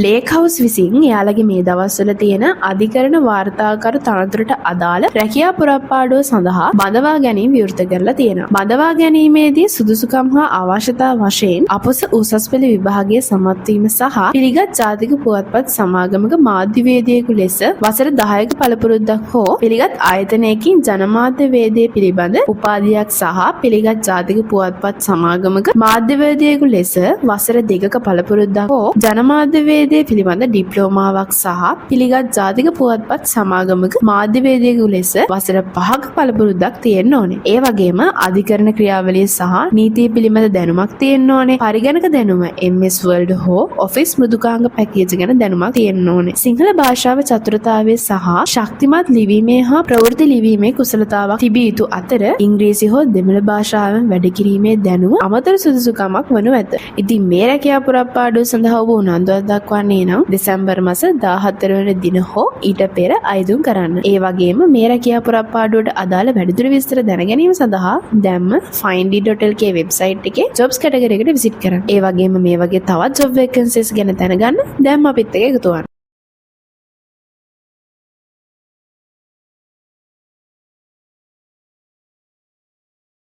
Lake house විසින් එයාලගේ මේ දවස්වල තියෙන අධිකරණ වාර්තාකර තනතුරට අදාළ රැකියා පුරප්පාඩුව සඳහා බඳවා ගැනීම විවෘත කරලා තියෙනවා. බඳවා ගැනීමේදී සුදුසුකම් හා අවශ්‍යතා වශයෙන් අපොස උසස් පෙළ විභාගයේ සමත් වීම සහ පිළිගත් ජාතික පුවත්පත් සමාගමක මාධ්‍යවේදියෙකු ලෙස වසර 10ක පළපුරුද්දක් හෝ පිළිගත් ආයතනයකින් ජනමාධ්‍යවේදය පිළිබඳ උපාධියක් සහ පිළිගත් ජාතික පුවත්පත් සමාගමක මාධ්‍යවේදියෙකු ලෙස වසර 2ක පළපුරුද්දක් හෝ ජනමාධ්‍යවේදය පිළිබඳ ඩිප්ලෝමාවක් සහ පිළිගත් ජාතික පුවත්පත් සමාගමක මාධ්‍යවේදියෙකු ලෙස වසර 5ක පළපුරුද්දක් තියෙන්න ඕනේ. ඒ වගේම අධිකරණ ක්‍රියාවලිය සහ නීතිය පිළිබඳ දැනුමක් තියෙන්න ඕනේ. පරිගණක දැනුම MS Word හෝ Office මෘදුකාංග පැකේජ් ගැන දැනුමක් තියෙන්න ඕනේ. සිංහල භාෂාව චතුරතාවය සහ ශක්තිමත් ලිවීමේ හා ප්‍රවෘත්ති ලිවීමේ කුසලතාවක් තිබිය යුතු අතර ඉංග්‍රීසි හෝ දෙමළ භාෂාවෙන් වැඩ කිරීමේ දැනුම අමතර සුදුසුකමක් වනු ඇත. ඉතින් මේ රැකියා පුරප්පාඩුව සඳහා ඔබ උනන්දුවක් දක්වන්නේ නම් දෙසැම්බර් මාස 14 වෙනි දින හෝ ඊට පෙර අයදුම් කරන්න. ඒ වගේම මේ රැකියා පුරප්පාඩුවට අදාළ වැඩිදුර විස්තර දැන ගැනීම සඳහා දැම්ම findeed.lk වෙබ්සයිට් එකේ jobs කැටගරි එකට විසිට් කරන්න. ඒ වගේම මේ වගේ තවත් job vacancies ගැන දැනගන්න දැම්ම අපිත් එක්ක එකතු වෙන්න.